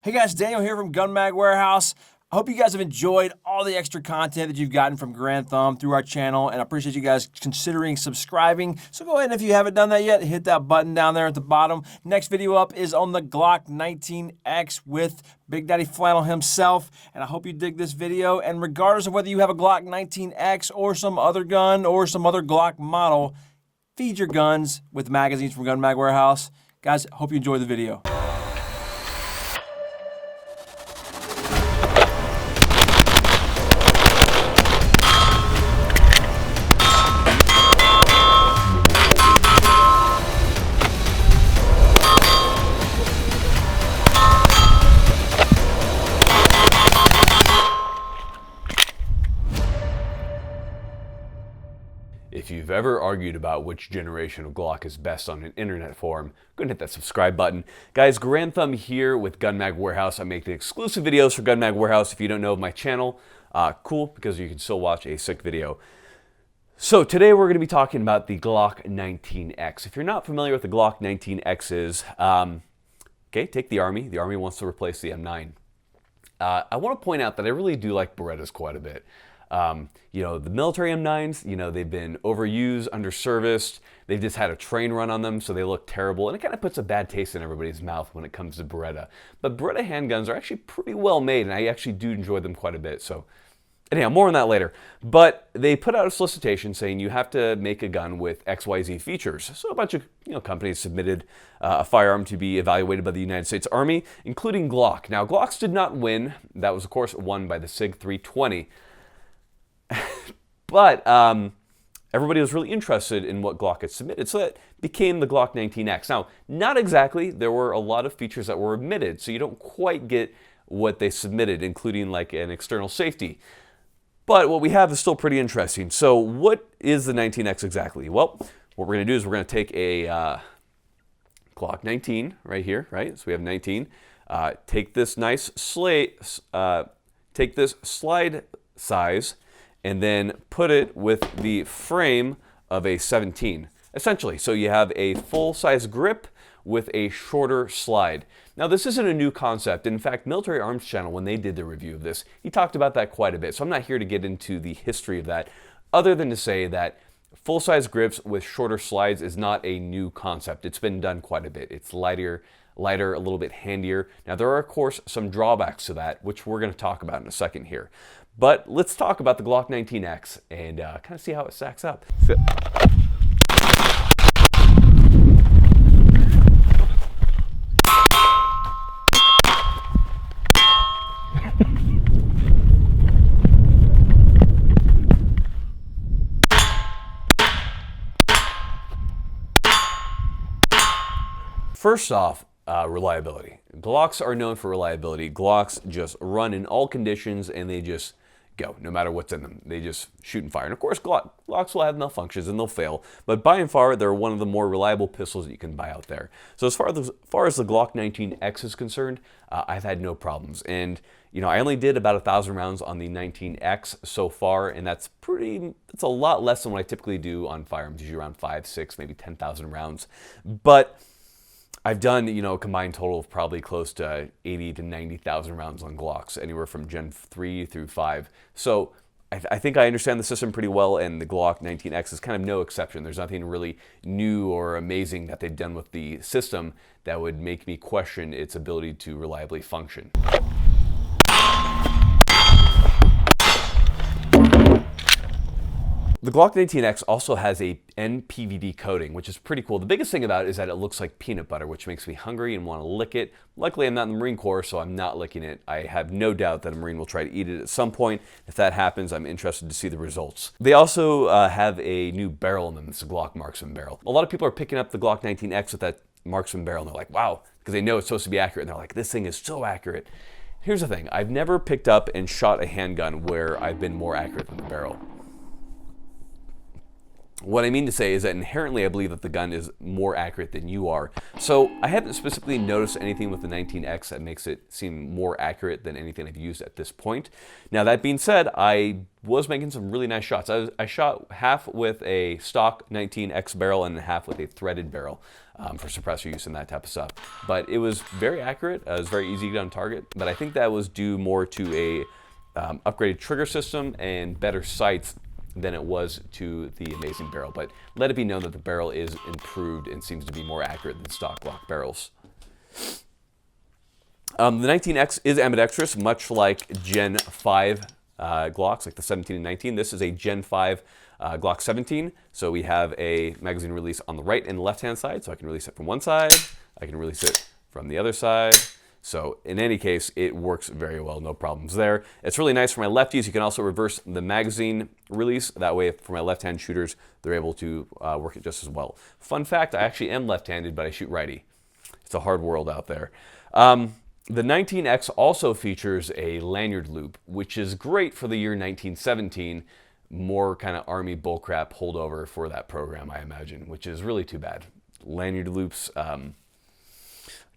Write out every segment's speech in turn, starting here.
Hey guys, Daniel here from GunMagWarehouse. I hope you guys have enjoyed all the extra content that you've gotten from Garand through our channel, and I appreciate you guys considering subscribing. So go ahead, and if you haven't done that yet, hit that button down there at the bottom. Next video up is on the Glock 19X with Big Daddy Flannel himself, and I hope you dig this video. And regardless of whether you have a Glock 19X or some other gun or some other Glock model, feed your guns with magazines from GunMagWarehouse. Guys, hope you enjoy the video. If you've ever argued about which generation of Glock is best on an internet forum, go and hit that subscribe button. Guys, Garand here with GunMagWarehouse. I make the exclusive videos for GunMagWarehouse. If you don't know my channel, cool, because you can still watch a sick video. So today we're going to be talking about the Glock 19X. If you're not familiar with the Glock 19X is, okay, take the Army. The Army wants to replace the M9. I want to point out that I really do like Berettas quite a bit. You know, the military M9s, you know, they've been overused, underserviced. They've just had a train run on them, so they look terrible. And it kind of puts a bad taste in everybody's mouth when it comes to Beretta. But Beretta handguns are actually pretty well made, and I actually do enjoy them quite a bit. So anyhow, more on that later. But they put out a solicitation saying you have to make a gun with XYZ features. So a bunch of companies submitted a firearm to be evaluated by the United States Army, including Glock. Now, Glocks did not win. That was, of course, won by the SIG 320. But everybody was really interested in what Glock had submitted, so that became the Glock 19X. Now, not exactly. There were a lot of features that were omitted, so you don't quite get what they submitted, including like an external safety. But what we have is still pretty interesting. So what is the 19X exactly? Well, what we're going to do is we're going to take a Glock 19 right here, right? So we have 19. Take this nice take this slide size, and then put it with the frame of a 17, essentially. So you have a full-size grip with a shorter slide. Now, this isn't a new concept. In fact, Military Arms Channel, when they did the review of this, he talked about that quite a bit. So I'm not here to get into the history of that, other than to say that full-size grips with shorter slides is not a new concept. It's been done quite a bit. It's lighter, a little bit handier. Now, there are, of course, some drawbacks to that, which we're going to talk about in a second here. But let's talk about the Glock 19X and kind of see how it stacks up. First off, reliability. Glocks are known for reliability. Glocks just run in all conditions and they just go, no matter what's in them. They just shoot and fire. And of course, Glocks will have malfunctions and they'll fail, but by and far, they're one of the more reliable pistols that you can buy out there. So as far as the Glock 19X is concerned, I've had no problems. And I only did about 1,000 rounds on the 19X so far, and that's a lot less than what I typically do on firearms, usually around 5, 6, maybe 10,000 rounds. But I've done, a combined total of probably close to 80 to 90,000 rounds on Glocks, anywhere from Gen 3 through 5. So I think I understand the system pretty well, and the Glock 19X is kind of no exception. There's nothing really new or amazing that they've done with the system that would make me question its ability to reliably function. The Glock 19X also has a NPVD coating, which is pretty cool. The biggest thing about it is that it looks like peanut butter, which makes me hungry and want to lick it. Luckily, I'm not in the Marine Corps, so I'm not licking it. I have no doubt that a Marine will try to eat it at some point. If that happens, I'm interested to see the results. They also have a new barrel in them. It's a Glock Marksman barrel. A lot of people are picking up the Glock 19X with that Marksman barrel, and they're like, wow, because they know it's supposed to be accurate, and they're like, this thing is so accurate. Here's the thing. I've never picked up and shot a handgun where I've been more accurate than the barrel. What I mean to say is that inherently I believe that the gun is more accurate than you are. So I haven't specifically noticed anything with the 19X that makes it seem more accurate than anything I've used at this point. Now that being said, I was making some really nice shots. I shot half with a stock 19X barrel and half with a threaded barrel for suppressor use and that type of stuff. But it was very accurate. It was very easy to get on target. But I think that was due more to a upgraded trigger system and better sights than it was to the amazing barrel. But let it be known that the barrel is improved and seems to be more accurate than stock Glock barrels. The 19X is ambidextrous, much like Gen 5 Glocks, like the 17 and 19. This is a Gen 5 Glock 17. So we have a magazine release on the right and left-hand side. So I can release it from one side, I can release it from the other side. So in any case, it works very well, no problems there. It's really nice for my lefties. You can also reverse the magazine release. That way, for my left-hand shooters, they're able to work it just as well. Fun fact, I actually am left-handed, but I shoot righty. It's a hard world out there. The 19X also features a lanyard loop, which is great for the year 1917. More kind of Army bullcrap holdover for that program, I imagine, which is really too bad. Lanyard loops,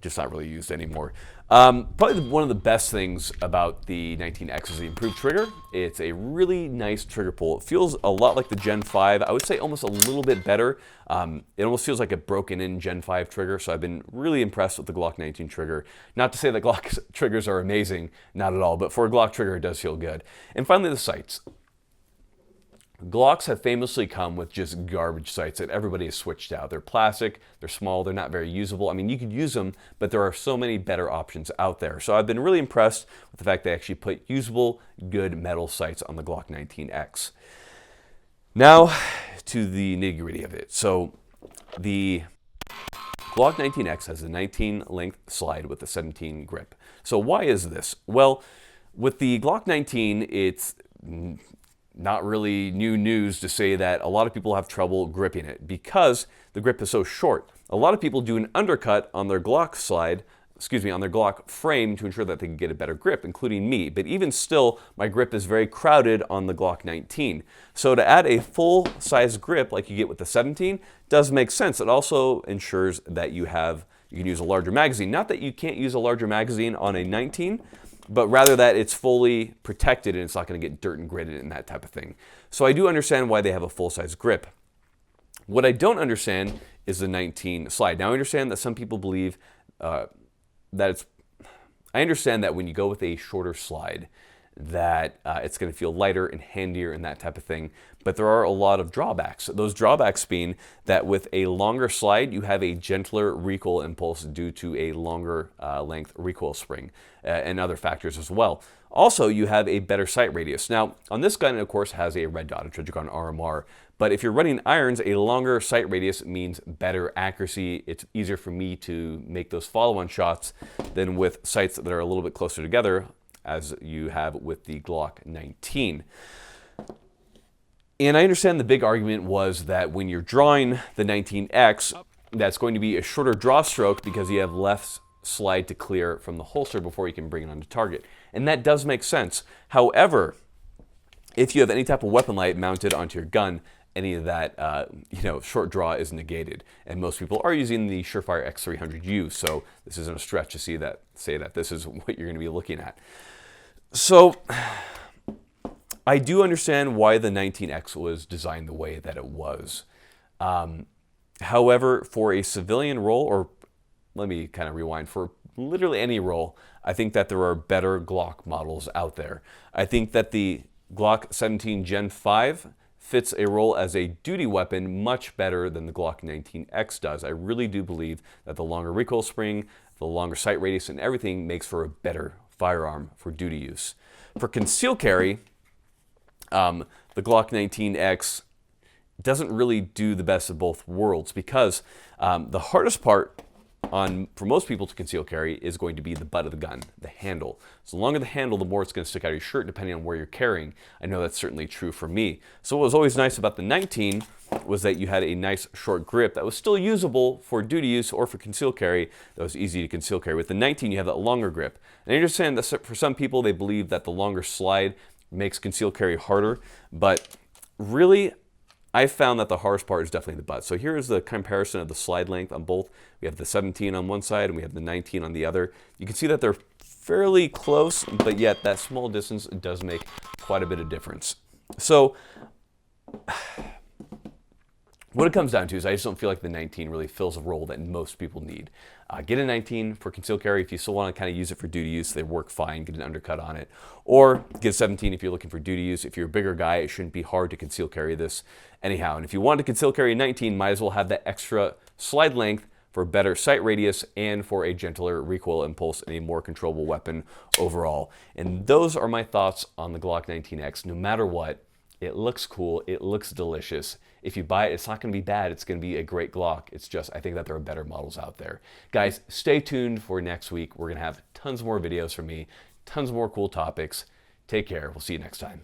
just not really used anymore. Probably one of the best things about the 19X is the improved trigger. It's a really nice trigger pull. It feels a lot like the Gen 5. I would say almost a little bit better. It almost feels like a broken in Gen 5 trigger, so I've been really impressed with the Glock 19 trigger. Not to say that Glock triggers are amazing, not at all, but for a Glock trigger, it does feel good. And finally, the sights. Glocks have famously come with just garbage sights that everybody has switched out. They're plastic, they're small, they're not very usable. I mean, you could use them, but there are so many better options out there. So I've been really impressed with the fact they actually put usable, good metal sights on the Glock 19X. Now to the nitty-gritty of it. So the Glock 19X has a 19 length slide with a 17 grip. So why is this? Well, with the Glock 19, it's not really new news to say that a lot of people have trouble gripping it because the grip is so short. A lot of people do an undercut on their Glock slide, on their Glock frame to ensure that they can get a better grip, including me. But even still, my grip is very crowded on the Glock 19. So to add a full-size grip like you get with the 17 does make sense. It also ensures that you can use a larger magazine. Not that you can't use a larger magazine on a 19, but rather that it's fully protected and it's not going to get dirt and gritted and that type of thing. So I do understand why they have a full-size grip. What I don't understand is the 19 slide. Now I understand that some people believe I understand that when you go with a shorter slide, that it's going to feel lighter and handier and that type of thing. But there are a lot of drawbacks. Those drawbacks being that with a longer slide, you have a gentler recoil impulse due to a longer length recoil spring and other factors as well. Also, you have a better sight radius. Now, on this gun, it of course has a red dot, a Trijicon RMR. But if you're running irons, a longer sight radius means better accuracy. It's easier for me to make those follow-on shots than with sights that are a little bit closer together, as you have with the Glock 19. And I understand the big argument was that when you're drawing the 19X, that's going to be a shorter draw stroke because you have less slide to clear from the holster before you can bring it onto target. And that does make sense. However, if you have any type of weapon light mounted onto your gun, any of that short draw is negated. And most people are using the Surefire X300U, so this isn't a stretch to say that this is what you're going to be looking at. So I do understand why the 19X was designed the way that it was. However, for a civilian role, or let me kind of rewind, for literally any role, I think that there are better Glock models out there. I think that the Glock 17 Gen 5 fits a role as a duty weapon much better than the Glock 19X does. I really do believe that the longer recoil spring, the longer sight radius, and everything makes for a better firearm for duty use. For conceal carry, the Glock 19X doesn't really do the best of both worlds because the hardest part for most people to conceal carry is going to be the butt of the gun, the handle. So the longer the handle, the more it's going to stick out of your shirt depending on where you're carrying. I know that's certainly true for me. So what was always nice about the 19 was that you had a nice short grip that was still usable for duty use or for conceal carry that was easy to conceal carry. With the 19, you have that longer grip. And I understand that for some people, they believe that the longer slide makes conceal carry harder, but really, I found that the hardest part is definitely the butt. So here is the comparison of the slide length on both. We have the 17 on one side and we have the 19 on the other. You can see that they're fairly close, but yet that small distance does make quite a bit of difference. So what it comes down to is I just don't feel like the 19 really fills a role that most people need. Get a 19 for concealed carry if you still want to kind of use it for duty use. They work fine. Get an undercut on it. Or get a 17 if you're looking for duty use. If you're a bigger guy, it shouldn't be hard to conceal carry this anyhow. And if you want to conceal carry a 19, might as well have that extra slide length for better sight radius and for a gentler recoil impulse and a more controllable weapon overall. And those are my thoughts on the Glock 19X. No matter what, it looks cool. It looks delicious. If you buy it, it's not going to be bad. It's going to be a great Glock. It's just, I think that there are better models out there. Guys, stay tuned for next week. We're going to have tons more videos from me, tons more cool topics. Take care. We'll see you next time.